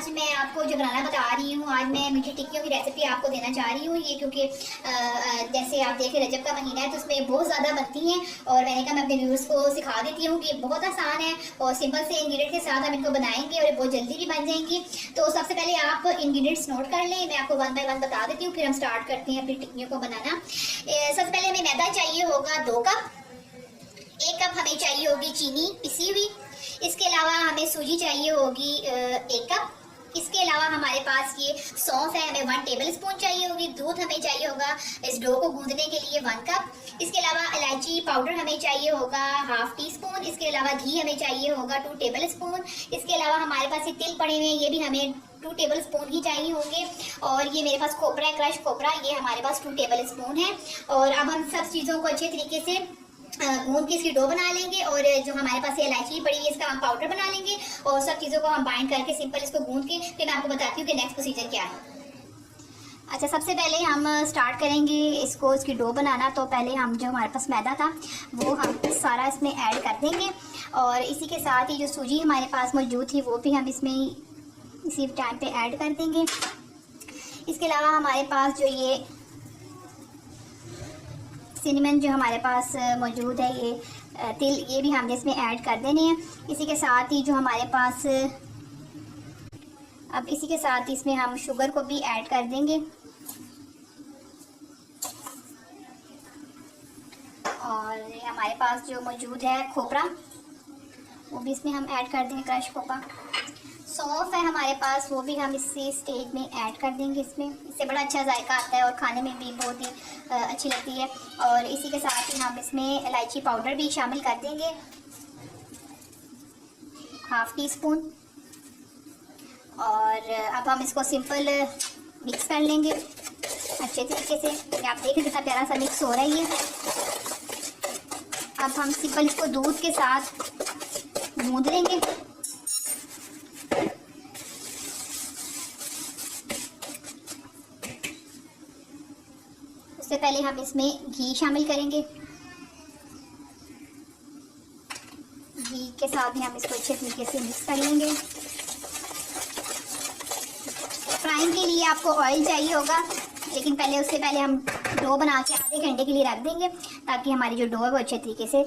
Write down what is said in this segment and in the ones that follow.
आज मैं आपको जो बनाना बता रही हूँ, आज मैं मीठी टिक्कियों की रेसिपी आपको देना चाह रही हूँ। ये क्योंकि जैसे आप देखें रजब का महीना है तो उसमें बहुत ज़्यादा बनती हैं और मैंने कहा मैं अपने व्यूअर्स को सिखा देती हूँ कि बहुत आसान है और सिंपल से इंग्रेडिएंट के साथ हम इनको बनाएंगे और बहुत जल्दी भी बन जाएंगी। तो सबसे पहले आप इंग्रेडिएंट्स नोट कर लें, मैं आपको 1 बाय 1 बता देती हूँ, फिर हम स्टार्ट करते हैं अपनी टिक्कियों को बनाना। सबसे पहले हमें मैदा चाहिए होगा 2 कप। 1 कप हमें चाहिए होगी चीनी पिसी हुई। इसके अलावा हमें सूजी चाहिए होगी 1 कप। इसके अलावा हमारे पास ये सौंफ है, हमें 1 टेबल स्पून चाहिए होगी। दूध हमें चाहिए होगा इस डो को गूंदने के लिए 1 कप। इसके अलावा इलायची पाउडर हमें चाहिए होगा 1/2 टीस्पून। इसके अलावा घी हमें चाहिए होगा 2 टेबल स्पून। इसके अलावा हमारे पास ये तिल पड़े हुए हैं, ये भी हमें 2 टेबल स्पून ही चाहिए होंगे। और ये मेरे पास खोपरा है, क्रश खोपरा, ये हमारे पास 2 टेबल स्पून है। और अब हम सब चीज़ों को अच्छे तरीके से गूंद के इसकी डो बना लेंगे और जो हमारे पास ये इलायची पड़ी है इसका हम पाउडर बना लेंगे और सब चीज़ों को हम बाइंड करके सिंपल इसको गूंद के फिर मैं आपको बताती हूँ कि नेक्स्ट प्रोसीजर क्या है। अच्छा, सबसे पहले हम स्टार्ट करेंगे इसकी डो बनाना। तो पहले हम जो हमारे पास मैदा था वो हम सारा इसमें ऐड कर देंगे और इसी के साथ ही जो सूजी हमारे पास मौजूद थी वो भी हम इसमें इसी टाइम पे ऐड कर देंगे। इसके अलावा हमारे पास जो ये सिनेमन जो हमारे पास मौजूद है, ये तिल, ये भी हमने इसमें ऐड कर देने हैं। इसी के साथ ही जो हमारे पास अब इसी के साथ ही इसमें हम शुगर को भी ऐड कर देंगे और हमारे पास जो मौजूद है खोपरा वो भी इसमें हम ऐड कर देंगे, क्रश खोपरा। सौंफ है हमारे पास, वो भी हम इसी स्टेज में ऐड कर देंगे इसमें, इससे बड़ा अच्छा जायका आता है और खाने में भी बहुत ही अच्छी लगती है। और इसी के साथ ही हम इसमें इलायची पाउडर भी शामिल कर देंगे 1/2 टीस्पून। और अब हम इसको सिंपल मिक्स कर लेंगे अच्छे तरीके से। आप देखें कितना प्यारा सा मिक्स हो रहा है ये। अब हम सिंपल इसको दूध के साथ गूंद लेंगे। उससे पहले हम इसमें घी शामिल करेंगे। घी के साथ ही हम इसको अच्छे तरीके से मिक्स कर लेंगे। फ्राइंग के लिए आपको ऑयल चाहिए होगा, लेकिन उससे पहले हम डो बना के आधे घंटे के लिए रख देंगे ताकि हमारी जो डो है वो अच्छे तरीके से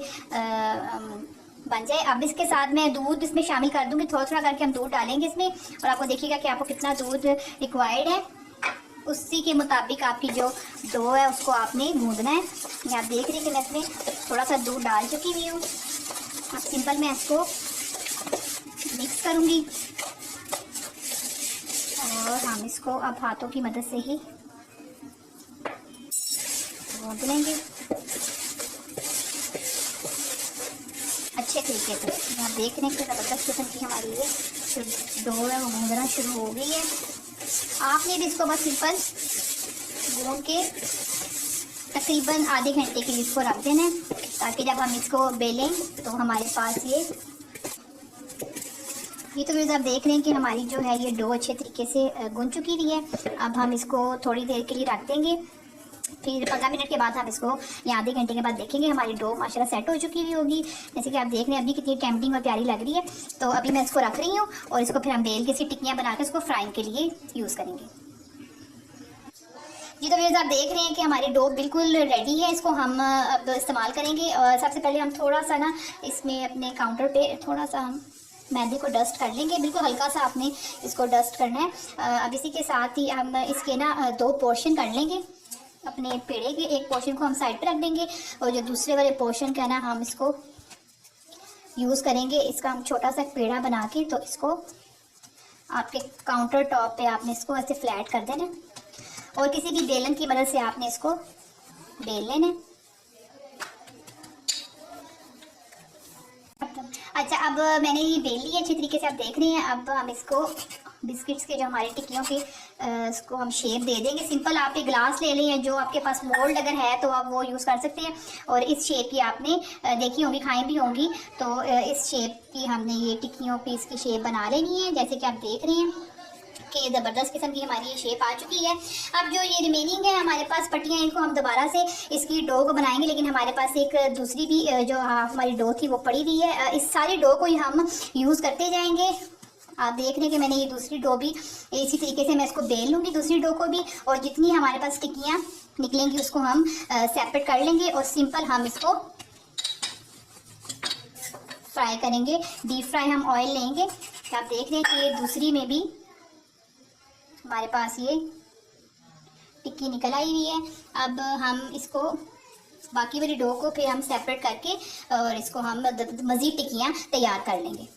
बन जाए। अब इसके साथ मैं दूध इसमें शामिल कर दूंगी, थोड़ा थोड़ा करके हम दूध डालेंगे इसमें और आपको देखिएगा कि आपको कितना दूध रिक्वायर्ड है, उसी के मुताबिक आपकी जो डो है उसको आपने गूंदना है। ये आप देख रहे हैं कि मैं इसमें थोड़ा सा दूध डाल चुकी हुई हूँ। अब सिंपल मैं इसको मिक्स करूँगी और हम इसको अब हाथों की मदद से ही गूंद लेंगे अच्छे तरीके से। आप देख रहे हैं कि ज़बरदस्त किस्म की हमारी ये जो डो है वो गूंदना शुरू हो गई है। आपने भी इसको बस सिंपल गूंद के तकरीबन आधे घंटे के लिए इसको रख देना है ताकि जब हम इसको बेलें तो हमारे पास ये तो फिर आप देख रहे हैं कि हमारी जो है ये डो अच्छे तरीके से गूंद चुकी हुई है। अब हम इसको थोड़ी देर के लिए रख देंगे, फिर 15 मिनट के बाद हम इसको या आधे घंटे के बाद देखेंगे हमारी डो माशाल्लाह सेट हो चुकी हुई होगी। जैसे कि आप देख रहे हैं अभी कितनी टेम्पटिंग और प्यारी लग रही है। तो अभी मैं इसको रख रही हूँ और इसको फिर हम बेल के सी टिक्कियाँ बना के इसको फ्राइंग के लिए यूज़ करेंगे। जी तो फिर आप देख रहे हैं कि हमारी डो बिल्कुल रेडी है, इसको हम अब इस्तेमाल करेंगे। और सबसे पहले हम थोड़ा सा ना इसमें अपने काउंटर पे थोड़ा सा हम मैदे को डस्ट कर लेंगे, बिल्कुल हल्का सा आपने इसको डस्ट करना है। अब इसी के साथ ही हम इसके ना 2 पोर्शन कर लेंगे अपने पेड़े के। एक पोर्शन को हम साइड पे रख देंगे और जो दूसरे वाले पोर्शन का ना हम इसको यूज़ करेंगे। इसका हम छोटा सा पेड़ा बना के तो इसको आपके काउंटर टॉप पे आपने इसको ऐसे फ्लैट कर देना और किसी भी बेलन की मदद से आपने इसको बेल लेना। अच्छा, अब मैंने ये बेल ली है अच्छी तरीके से, आप देख रहे हैं। अब हम इसको बिस्किट्स के जो हमारी टिक्कियों के इसको हम शेप दे देंगे। सिंपल आप एक ग्लास ले लें, जो आपके पास मोल्ड अगर है तो आप वो यूज़ कर सकते हैं। और इस शेप की आपने देखी होंगी, खाई भी होंगी, तो इस शेप की हमने ये टिक्कियों पे इसकी शेप बना लेनी है। जैसे कि आप देख रहे हैं कि ज़बरदस्त किस्म की हमारी ये शेप आ चुकी है। अब जो ये रिमेनिंग है हमारे पास पट्टियाँ, इनको हम दोबारा से इसकी डो को बनाएंगे, लेकिन हमारे पास एक दूसरी भी जो हमारी डो थी वो पड़ी हुई है। इस सारी डो को ही हम यूज़ करते जाएंगे आप देख रहे हैं कि मैंने ये दूसरी डो भी इसी तरीके से मैं इसको बेल लूँगी, दूसरी डो को भी, और जितनी हमारे पास टिक्कियाँ निकलेंगी उसको हम सेपरेट कर लेंगे और सिंपल हम इसको फ्राई करेंगे। डीप फ्राई हम ऑयल लेंगे। आप देख रहे हैं कि ये दूसरी में भी हमारे पास ये टिक्की निकल आई हुई है। अब हम इसको बाकी वाली डो को फिर हम सेपरेट करके और इसको हम मज़ीद टिक्कियाँ तैयार कर लेंगे।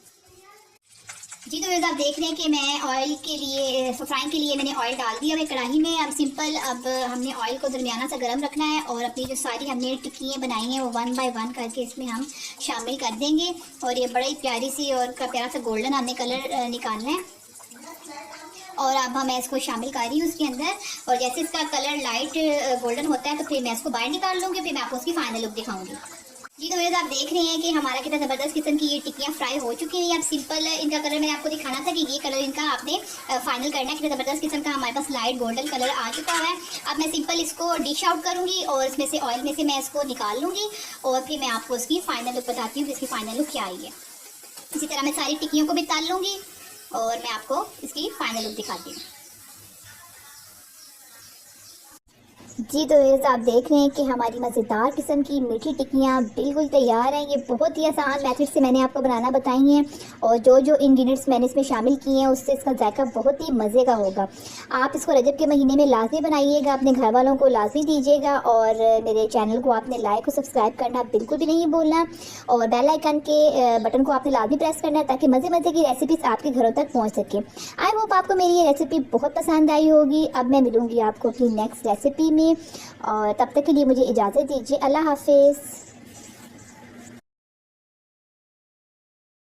जी तो आप देख रहे हैं कि मैं ऑयल के लिए फ्राइंग के लिए मैंने ऑयल डाल दिया है कढ़ाई में। अब सिंपल अब हमने ऑयल को दरमियाना सा गर्म रखना है और अपनी जो सारी हमने टिक्कियाँ बनाई हैं वो 1 बाय 1 करके इसमें हम शामिल कर देंगे। और ये बड़ी प्यारी सी और प्यारा सा गोल्डन हमने कलर निकालना है। और अब मैं इसको शामिल कर रही हूँ उसके अंदर, और जैसे इसका कलर लाइट गोल्डन होता है तो फिर मैं इसको बाहर निकाल लूँगी, फिर मैं आपको उसकी फाइनल लुक दिखाऊंगी। जी तो आप देख रहे हैं कि हमारा कितना ज़बरदस्त किस्म की ये टिक्कियाँ फ्राई हो चुकी हैं। अब सिंपल इनका कलर मैंने आपको दिखाना था कि ये कलर इनका आपने फाइनल करना है। कितना ज़बरदस्त किस्म का हमारे पास लाइट गोल्डन कलर आ चुका है। अब मैं सिंपल इसको डिश आउट करूँगी और इसमें से ऑयल में से मैं इसको निकाल लूँगी और फिर मैं आपको उसकी फाइनल लुक बताती हूँ कि इसकी फाइनल लुक क्या आई है। इसी तरह मैं सारी टिक्कियों को भी तल लूँगी और मैं आपको इसकी फाइनल लुक दिखाती हूँ। जी तो आप देख रहे हैं कि हमारी मज़ेदार किस्म की मीठी टिक्कियाँ बिल्कुल तैयार हैं। ये बहुत ही आसान मेथड से मैंने आपको बनाना बताई हैं और जो जो इंग्रेडिएंट्स मैंने इसमें शामिल किए हैं उससे इसका जायका बहुत ही मज़े का होगा। आप इसको रजब के महीने में लाजमी बनाइएगा, अपने घर वालों को लाजमी दीजिएगा और मेरे चैनल को आपने लाइक और सब्सक्राइब करना बिल्कुल भी नहीं भूलना और बेल आइकन के बटन को आपने लाजमी प्रेस करना है ताकि मज़े मज़े की रेसिपीज़ आपके घरों तक पहुँच सके। आई होप आपको मेरी ये रेसिपी बहुत पसंद आई होगी। अब मैं मिलूँगी आपको अपनी नेक्स्ट रेसिपी में और तब तक के लिए मुझे इजाज़त दीजिए। अल्लाह हाफिज़।